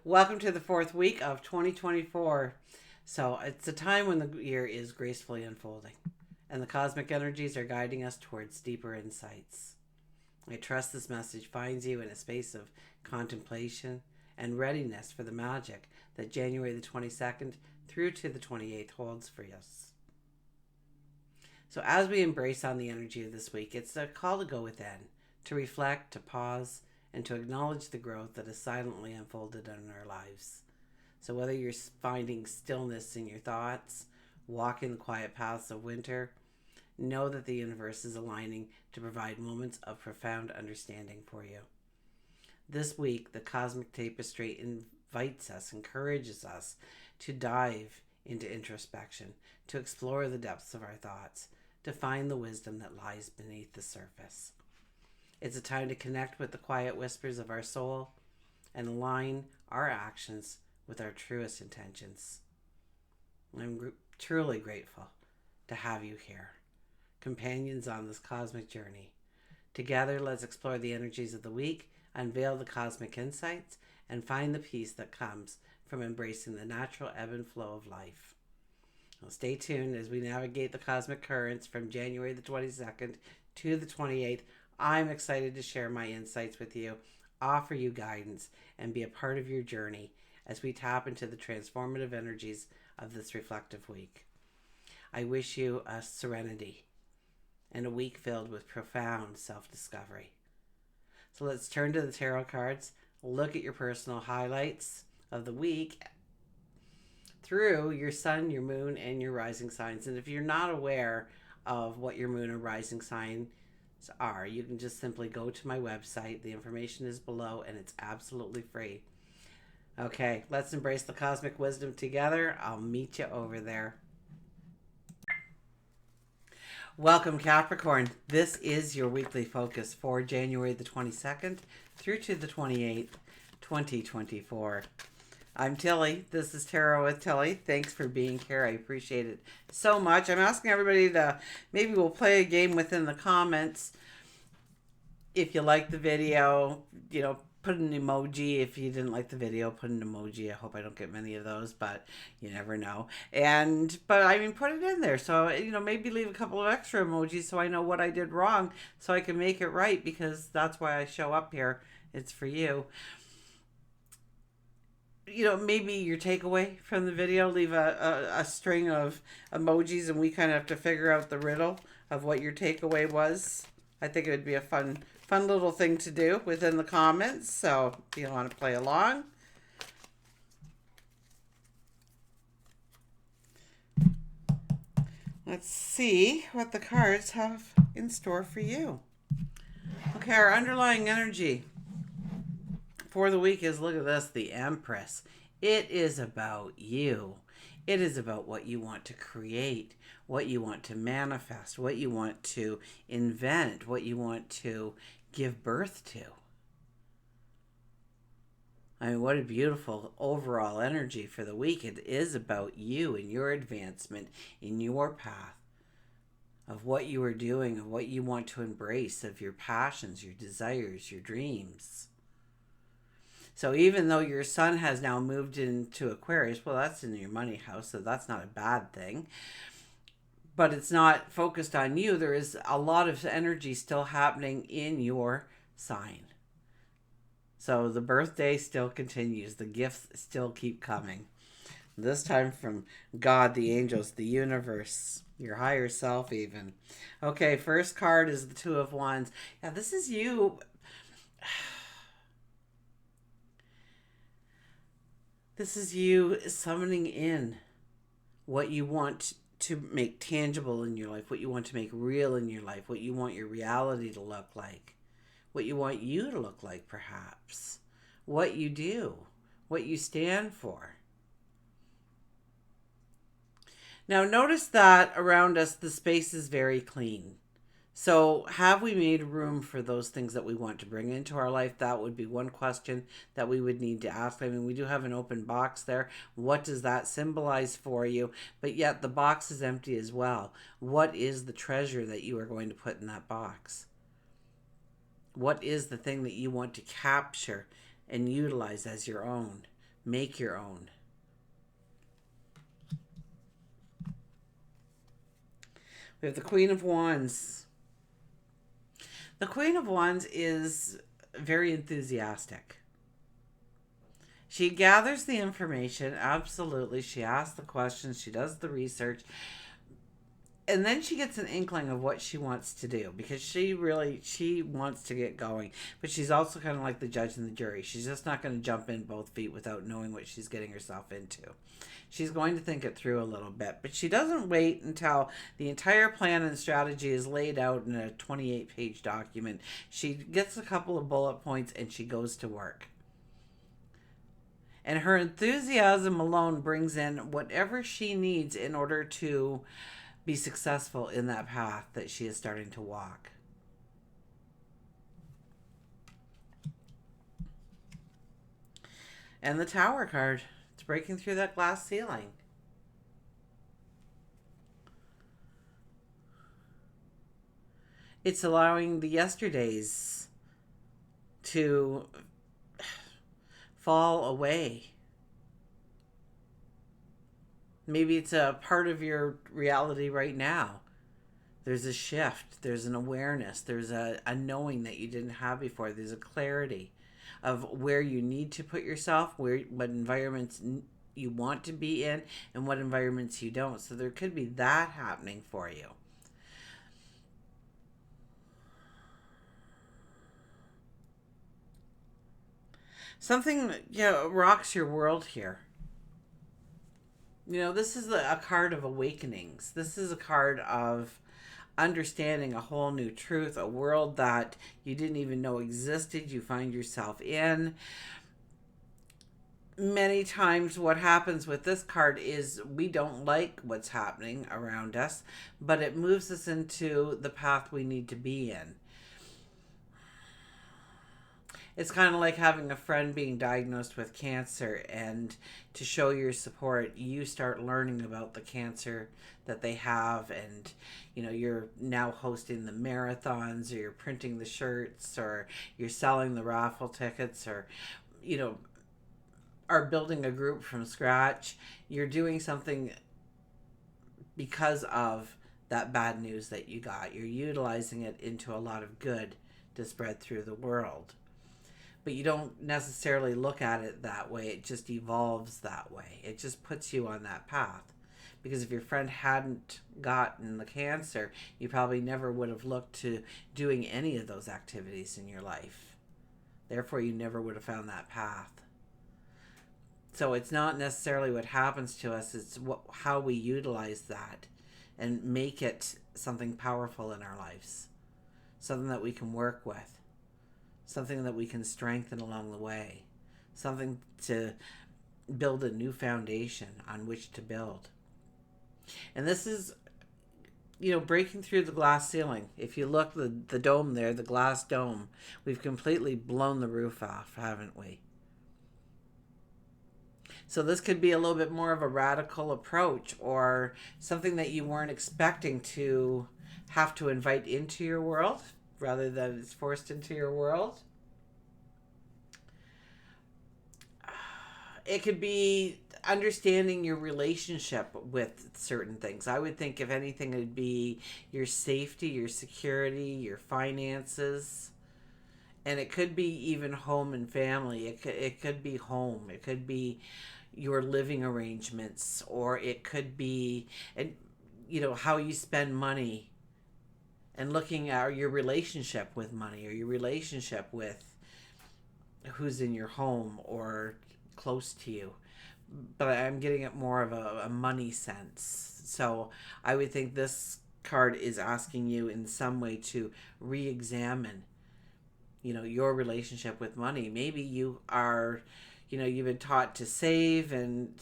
Welcome to the fourth week of 2024. So it's a time when the year is gracefully unfolding and the cosmic energies are guiding us towards deeper insights. I trust this message finds you in a space of contemplation and readiness for the magic that January the 22nd through to the 28th holds for us. So as we embrace on the energy of this week, it's a call to go within, to reflect, to pause, and to acknowledge the growth that is silently unfolded in our lives. So whether you're finding stillness in your thoughts, walking the quiet paths of winter, know that the universe is aligning to provide moments of profound understanding for you. This week, the cosmic tapestry invites us, encourages us to dive into introspection, to explore the depths of our thoughts, to find the wisdom that lies beneath the surface. It's a time to connect with the quiet whispers of our soul and align our actions with our truest intentions. I'm truly grateful to have you here, companions on this cosmic journey. Together, let's explore the energies of the week, unveil the cosmic insights, and find the peace that comes from embracing the natural ebb and flow of life. Now, stay tuned as we navigate the cosmic currents from January the 22nd to the 28th. I'm excited to share my insights with you, offer you guidance, and be a part of your journey as we tap into the transformative energies of this reflective week. I wish you a serenity and a week filled with profound self-discovery. So let's turn to the tarot cards, look at your personal highlights of the week through your sun, your moon, and your rising signs. And if you're not aware of what your moon or rising sign are, you can just simply go to my website. The information is below and it's absolutely free. Okay, let's embrace the cosmic wisdom together. I'll meet you over there. Welcome, Capricorn. This is your weekly focus for January the 22nd through to the 28th, 2024. I'm Tilly. This is Tarot with Tilly. Thanks for being here. I appreciate it so much. I'm asking everybody to, maybe we'll play a game within the comments. If you like the video, put an emoji. If you didn't like the video, put an emoji. I hope I don't get many of those, but you never know. But I mean, put it in there. So, maybe leave a couple of extra emojis so I know what I did wrong so I can make it right, because that's why I show up here. It's for you. Maybe your takeaway from the video, leave a string of emojis and we kind of have to figure out the riddle of what your takeaway was. I think it would be a fun little thing to do within the comments. So if you want to play along. Let's see what the cards have in store for you. Okay, our underlying energy for the week is, look at this, the Empress. It is about you. It is about what you want to create, what you want to manifest, what you want to invent, what you want to give birth to. I mean, what a beautiful overall energy for the week. It is about you and your advancement in your path of what you are doing, of what you want to embrace, of your passions, your desires, your dreams. So even though your sun has now moved into Aquarius, well, that's in your money house, so that's not a bad thing. But it's not focused on you. There is a lot of energy still happening in your sign. So the birthday still continues. The gifts still keep coming. This time from God, the angels, the universe, your higher self even. Okay, first card is the Two of Wands. Yeah, this is you. This is you summoning in what you want to make tangible in your life, what you want to make real in your life, what you want your reality to look like, what you want you to look like perhaps, what you do, what you stand for. Now notice that around us the space is very clean. So have we made room for those things that we want to bring into our life? That would be one question that we would need to ask. I mean, we do have an open box there. What does that symbolize for you? But yet the box is empty as well. What is the treasure that you are going to put in that box? What is the thing that you want to capture and utilize as your own? Make your own. We have the Queen of Wands. The Queen of Wands is very enthusiastic. She gathers the information, absolutely. She asks the questions, she does the research, and then she gets an inkling of what she wants to do, because she wants to get going. But she's also kind of like the judge and the jury. She's just not going to jump in both feet without knowing what she's getting herself into. She's going to think it through a little bit, but she doesn't wait until the entire plan and strategy is laid out in a 28-page document. She gets a couple of bullet points and she goes to work. And her enthusiasm alone brings in whatever she needs in order to be successful in that path that she is starting to walk. And the Tower card. It's breaking through that glass ceiling. It's allowing the yesterdays to fall away. Maybe it's a part of your reality right now. There's a shift. There's an awareness. There's a knowing that you didn't have before. There's a clarity of where you need to put yourself, what environments you want to be in, and what environments you don't. So there could be that happening for you. Something rocks your world here. This is a card of awakenings. This is a card of understanding a whole new truth, a world that you didn't even know existed, you find yourself in. Many times what happens with this card is we don't like what's happening around us, but it moves us into the path we need to be in. It's kind of like having a friend being diagnosed with cancer, and to show your support, you start learning about the cancer that they have, and you're now hosting the marathons, or you're printing the shirts, or you're selling the raffle tickets, or are building a group from scratch. You're doing something because of that bad news that you got. You're utilizing it into a lot of good to spread through the world. But you don't necessarily look at it that way. It just evolves that way. It just puts you on that path. Because if your friend hadn't gotten the cancer, you probably never would have looked to doing any of those activities in your life. Therefore, you never would have found that path. So it's not necessarily what happens to us. It's how we utilize that and make it something powerful in our lives. Something that we can work with. Something that we can strengthen along the way. Something to build a new foundation on which to build. And this is, breaking through the glass ceiling. If you look, the dome there, the glass dome, we've completely blown the roof off, haven't we? So this could be a little bit more of a radical approach, or something that you weren't expecting to have to invite into your world, rather than it's forced into your world. It could be understanding your relationship with certain things. I would think, if anything, it would be your safety, your security, your finances. And it could be even home and family. It could be home. It could be your living arrangements, or it could be, how you spend money, and looking at your relationship with money, or your relationship with who's in your home or close to you. But I'm getting it more of a money sense. So I would think this card is asking you in some way to re-examine, your relationship with money. Maybe you are, you've been taught to save, and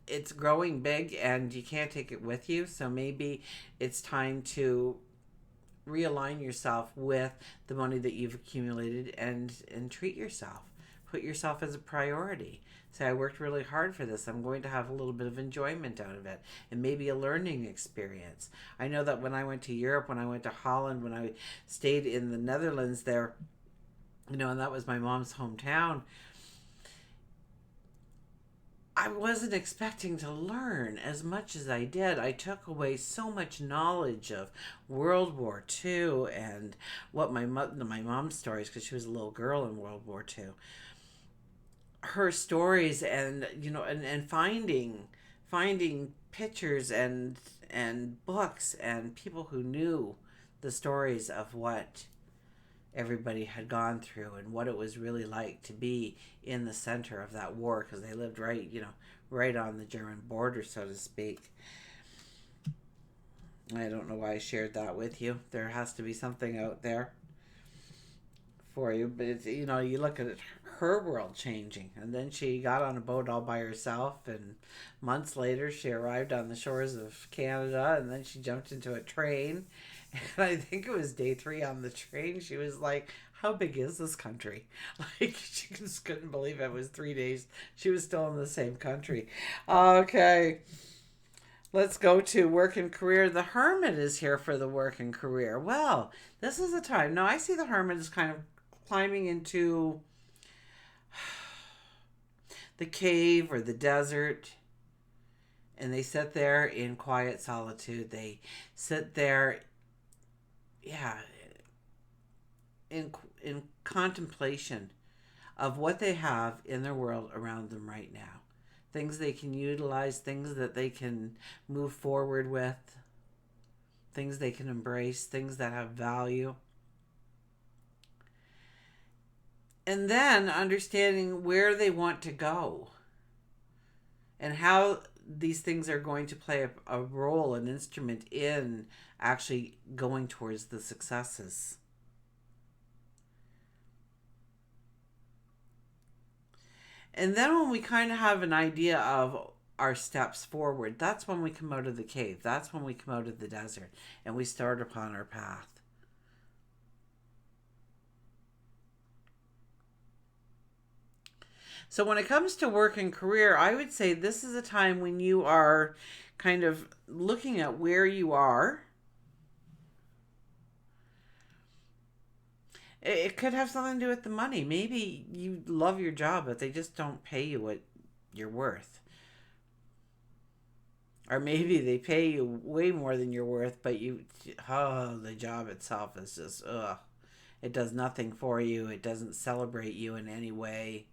it's growing big and you can't take it with you. So maybe it's time to realign yourself with the money that you've accumulated, and treat yourself. Put yourself as a priority. Say, I worked really hard for this. I'm going to have a little bit of enjoyment out of it, and maybe a learning experience. I know that when I went to Europe, when I went to Holland, when I stayed in the Netherlands there, and that was my mom's hometown, I wasn't expecting to learn as much as I did. I took away so much knowledge of World War II and what my mom's stories, because she was a little girl in World War II. Her stories, and and finding pictures and books and people who knew the stories of what everybody had gone through and what it was really like to be in the center of that war, because they lived right on the German border, so to speak. I don't know why I shared that with you. There has to be something out there for you, but it's, you look at it, her world changing, and then she got on a boat all by herself, and months later she arrived on the shores of Canada, and then she jumped into a train, and I think it was day 3 on the train, she was like, how big is this country? Like, she just couldn't believe it was 3 days she was still in the same country. Okay, let's go to work and career. The Hermit is here for the work and career. Well, this is a time. Now, I see the Hermit is kind of climbing into the cave or the desert, and they sit there in quiet solitude. They sit there, yeah, in contemplation of what they have in their world around them right now. Things they can utilize, things that they can move forward with, things they can embrace, things that have value. And then understanding where they want to go and how these things are going to play a role, an instrument in actually going towards the successes. And then when we kind of have an idea of our steps forward, that's when we come out of the cave. That's when we come out of the desert and we start upon our path. So when it comes to work and career, I would say this is a time when you are kind of looking at where you are. It could have something to do with the money. Maybe you love your job, but they just don't pay you what you're worth. Or maybe they pay you way more than you're worth, but the job itself is just, ugh. It does nothing for you. It doesn't celebrate you in any way.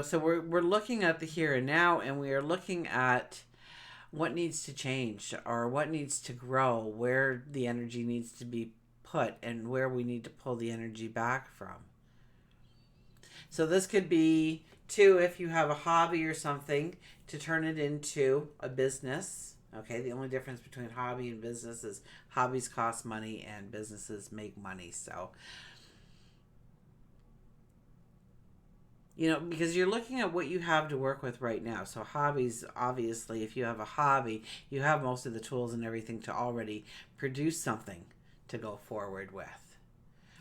So we're looking at the here and now, and we are looking at what needs to change or what needs to grow, where the energy needs to be put and where we need to pull the energy back from. So this could be too, if you have a hobby or something, to turn it into a business. Okay, the only difference between hobby and business is hobbies cost money and businesses make money. So because you're looking at what you have to work with right now. So hobbies, obviously, if you have a hobby, you have most of the tools and everything to already produce something to go forward with.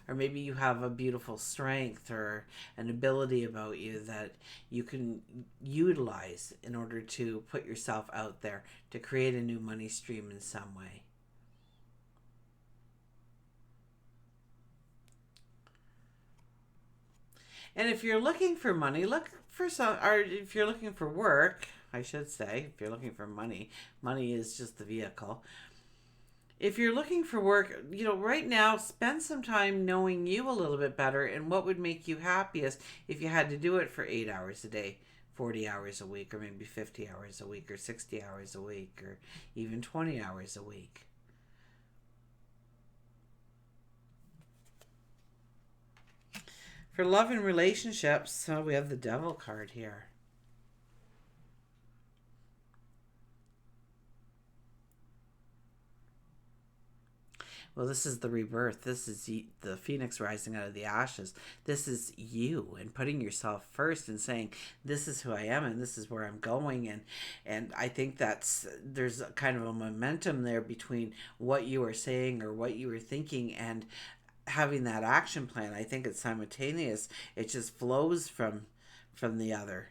Or maybe you have a beautiful strength or an ability about you that you can utilize in order to put yourself out there to create a new money stream in some way. And if you're looking for money, look for or if you're looking for work, I should say, if you're looking for money, money is just the vehicle. If you're looking for work, right now, spend some time knowing you a little bit better and what would make you happiest if you had to do it for 8 hours a day, 40 hours a week, or maybe 50 hours a week, or 60 hours a week, or even 20 hours a week. For love and relationships, we have the Devil card here. Well, this is the rebirth. This is the phoenix rising out of the ashes. This is you and putting yourself first and saying, this is who I am and this is where I'm going. And I think there's kind of a momentum there between what you are saying or what you were thinking and having that action plan. I think it's simultaneous. It just flows from the other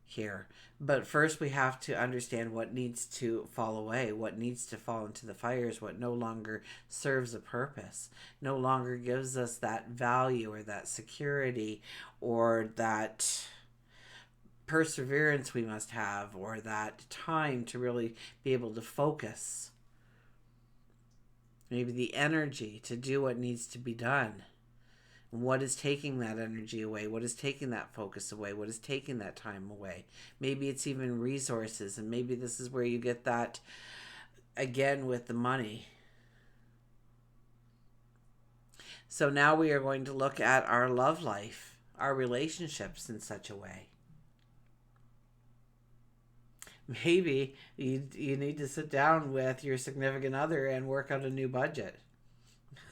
here. But first we have to understand what needs to fall away, what needs to fall into the fires, what no longer serves a purpose, no longer gives us that value or that security or that perseverance we must have, or that time to really be able to focus. Maybe the energy to do what needs to be done. What is taking that energy away? What is taking that focus away? What is taking that time away? Maybe it's even resources, and maybe this is where you get that again with the money. So now we are going to look at our love life, our relationships in such a way. Maybe you need to sit down with your significant other and work out a new budget.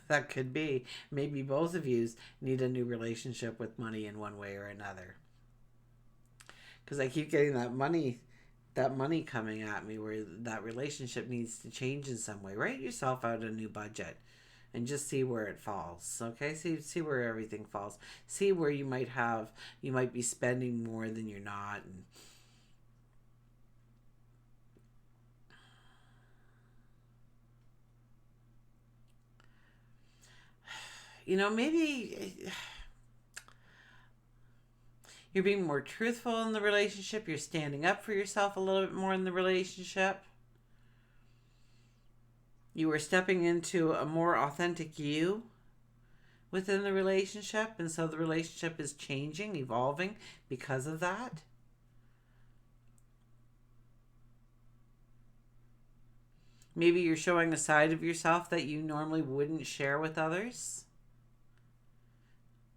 That could be. Maybe both of you need a new relationship with money in one way or another. Because I keep getting that money coming at me, where that relationship needs to change in some way. Write yourself out a new budget and just see where it falls. Okay? See where everything falls. See where you might be spending more than you're not, and maybe you're being more truthful in the relationship. You're standing up for yourself a little bit more in the relationship. You are stepping into a more authentic you within the relationship. And so the relationship is changing, evolving because of that. Maybe you're showing a side of yourself that you normally wouldn't share with others.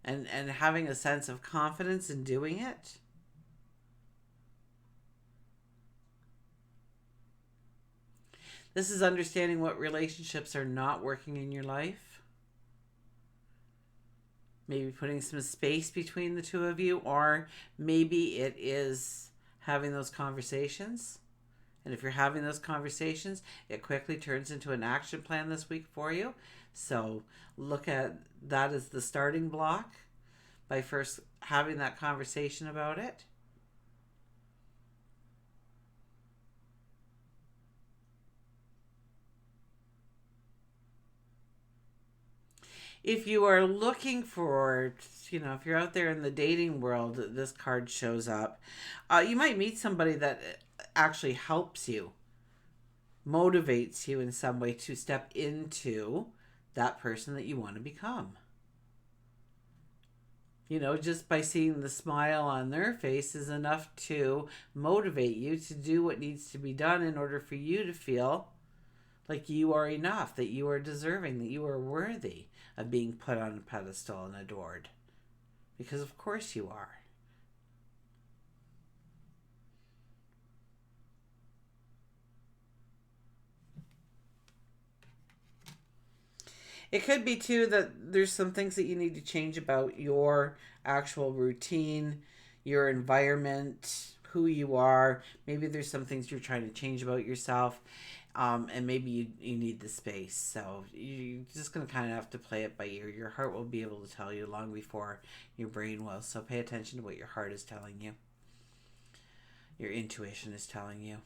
And having a sense of confidence in doing it. This is understanding what relationships are not working in your life. Maybe putting some space between the two of you, or maybe it is having those conversations. And if you're having those conversations, it quickly turns into an action plan this week for you. So look at that as the starting block by first having that conversation about it. If you are looking for, if you're out there in the dating world, this card shows up. You might meet somebody that actually helps you, motivates you in some way to step into that person that you want to become. Just by seeing the smile on their face is enough to motivate you to do what needs to be done in order for you to feel like you are enough, that you are deserving, that you are worthy of being put on a pedestal and adored. Because of course you are. It could be too that there's some things that you need to change about your actual routine, your environment, who you are. Maybe there's some things you're trying to change about yourself, and maybe you need the space. So you're just going to kind of have to play it by ear. Your heart will be able to tell you long before your brain will. So pay attention to what your heart is telling you. Your intuition is telling you.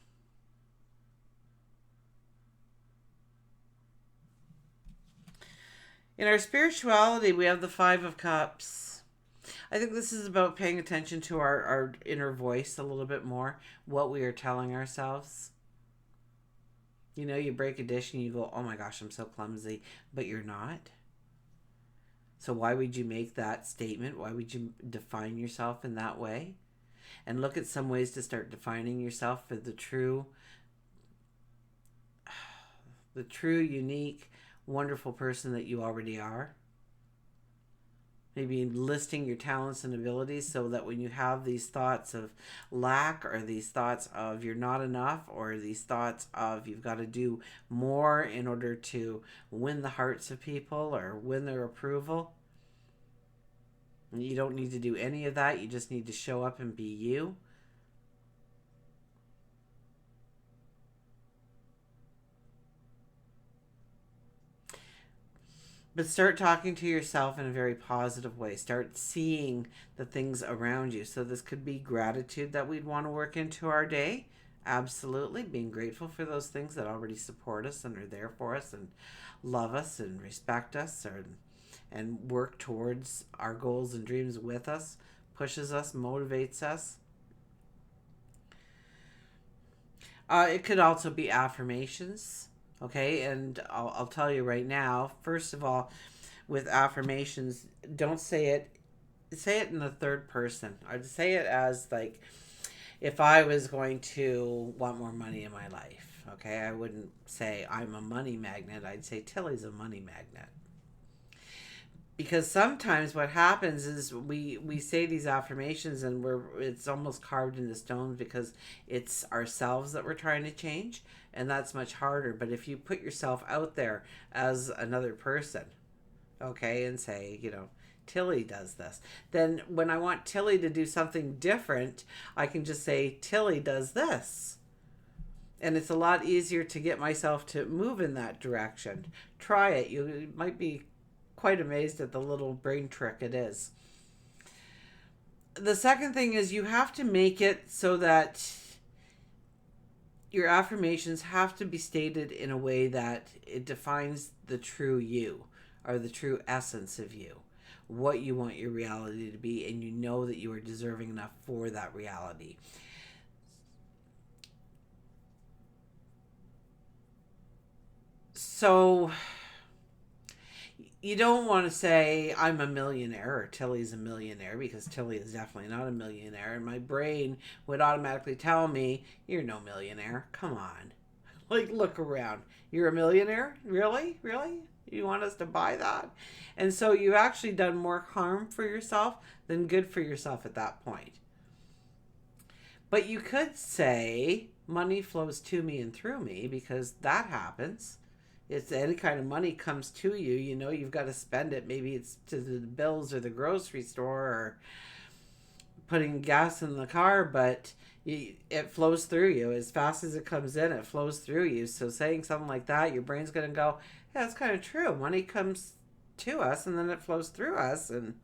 In our spirituality, we have the 5 of Cups. I think this is about paying attention to our inner voice a little bit more, what we are telling ourselves. You break a dish and you go, oh my gosh, I'm so clumsy, but you're not. So why would you make that statement? Why would you define yourself in that way? And look at some ways to start defining yourself for the true, unique, wonderful person that you already are. Maybe listing your talents and abilities so that when you have these thoughts of lack, or these thoughts of you're not enough, or these thoughts of you've got to do more in order to win the hearts of people or win their approval, you don't need to do any of that. You just need to show up and be you. But start talking to yourself in a very positive way. Start seeing the things around you. So this could be gratitude that we'd want to work into our day. Absolutely. Being grateful for those things that already support us and are there for us and love us and respect us, and work towards our goals and dreams with us, pushes us, motivates us. It could also be affirmations. Okay, and I'll tell you right now. First of all, with affirmations, don't say it. Say it in the third person. I'd say it as like, if I was going to want more money in my life. Okay, I wouldn't say I'm a money magnet. I'd say Tilly's a money magnet. Because sometimes what happens is we say these affirmations and it's almost carved into stone because it's ourselves that we're trying to change, and that's much harder. But if you put yourself out there as another person, okay, and say, Tilly does this, then when I want Tilly to do something different, I can just say Tilly does this, and it's a lot easier to get myself to move in that direction. Try it. You might be quite amazed at the little brain trick it is. The second thing is you have to make it so that your affirmations have to be stated in a way that it defines the true you, or the true essence of you, what you want your reality to be, and you know that you are deserving enough for that reality. So you don't want to say I'm a millionaire or Tilly's a millionaire, because Tilly is definitely not a millionaire, and my brain would automatically tell me you're no millionaire. Come on. Like, look around. You're a millionaire? Really? You want us to buy that? And so you've actually done more harm for yourself than good for yourself at that point. But you could say money flows to me and through me, because that happens. It's any kind of money comes to you, you've got to spend it. Maybe it's to the bills or the grocery store or putting gas in the car, but it flows through you. As fast as it comes in, it flows through you. So saying something like that, your brain's going to go, yeah, that's kind of true. Money comes to us and then it flows through us. And,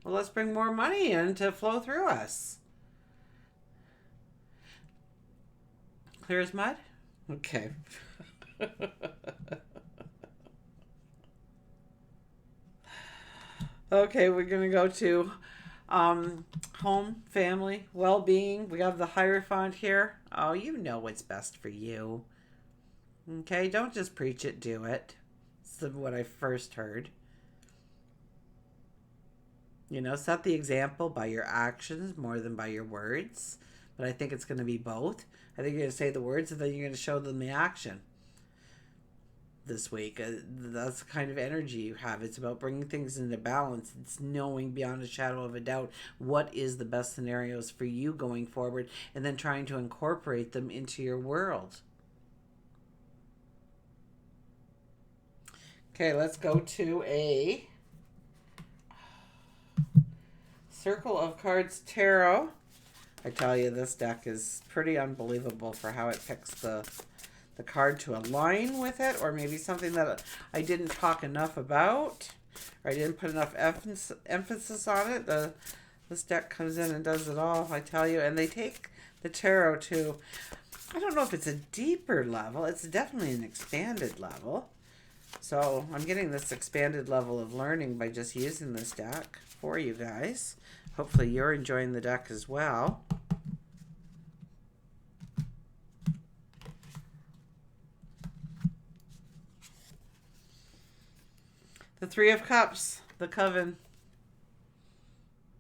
well, let's bring more money in to flow through us. Clear as mud? Okay. Okay, we're going to go to home, family, well-being. We have the Hierophant here. Oh, you know what's best for you. Okay, don't just preach it, do it. That's what I first heard. Set the example by your actions more than by your words. But I think it's going to be both. I think you're going to say the words and then you're going to show them the action this week. That's the kind of energy you have. It's about bringing things into balance. It's knowing beyond a shadow of a doubt what is the best scenarios for you going forward, and then trying to incorporate them into your world. Okay, let's go to a Circle of Cards Tarot. I tell you, this deck is pretty unbelievable for how it picks the card to align with it, or maybe something that I didn't talk enough about, or I didn't put enough emphasis on it. This deck comes in and does it all, I tell you. And they take the tarot to, I don't know if it's a deeper level. It's definitely an expanded level. So I'm getting this expanded level of learning by just using this deck for you guys. Hopefully you're enjoying the deck as well. The Three of Cups, the Coven.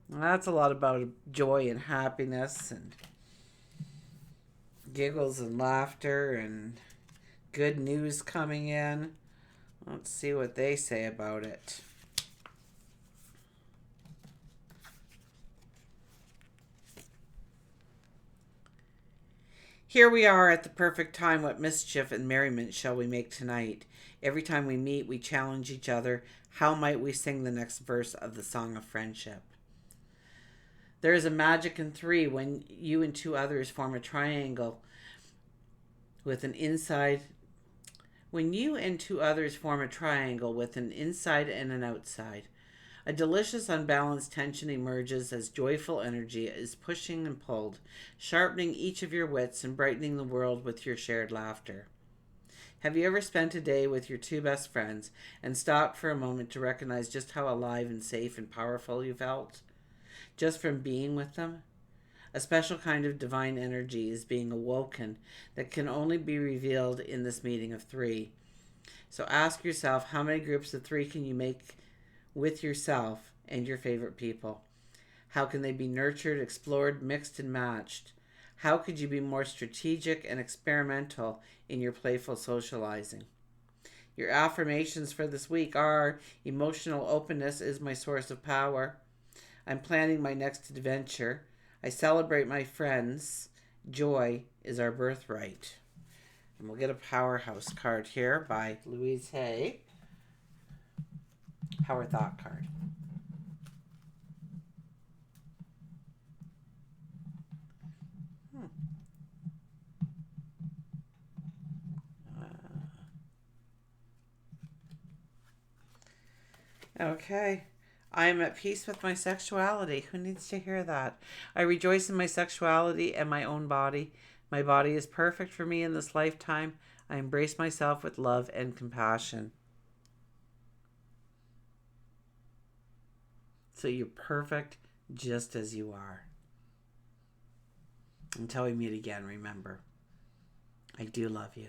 That's a lot about joy and happiness and giggles and laughter and good news coming in. Let's see what they say about it. Here we are at the perfect time. What mischief and merriment shall we make tonight? Every time we meet, we challenge each other. How might we sing the next verse of the song of friendship? There is a magic in three when you and two others form a triangle with an inside. When you and two others form a triangle with an inside and an outside, a delicious unbalanced tension emerges as joyful energy is pushing and pulled, sharpening each of your wits and brightening the world with your shared laughter. Have you ever spent a day with your two best friends and stopped for a moment to recognize just how alive and safe and powerful you felt? Just from being with them? A special kind of divine energy is being awoken that can only be revealed in this meeting of three. So ask yourself, how many groups of three can you make with yourself and your favorite people? How can they be nurtured, explored, mixed, and matched? How could you be more strategic and experimental in your playful socializing? Your affirmations for this week are: emotional openness is my source of power. I'm planning my next adventure. I celebrate my friends. Joy is our birthright. And we'll get a powerhouse card here by Louise Hay. Power thought card. Okay. I am at peace with my sexuality. Who needs to hear that? I rejoice in my sexuality and my own body. My body is perfect for me in this lifetime. I embrace myself with love and compassion. So you're perfect just as you are. Until we meet again, remember, I do love you.